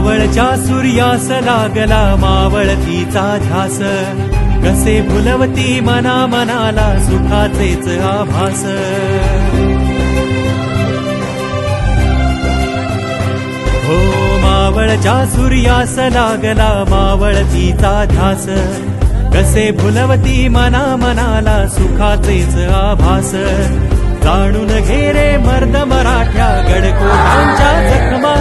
मावळच्या सूर्यास लागला मावळतीचा ध्यास, कसे फुलवती मना मनाला सुखाचेच आभास. हो मावळच्या सूर्यास लागला मावळतीचा ध्यास, कसे फुलवती मना मनाला सुखाचेच आभास. जाणून घे रे मर्द मराठ्या गडकोटांच्या जखमा,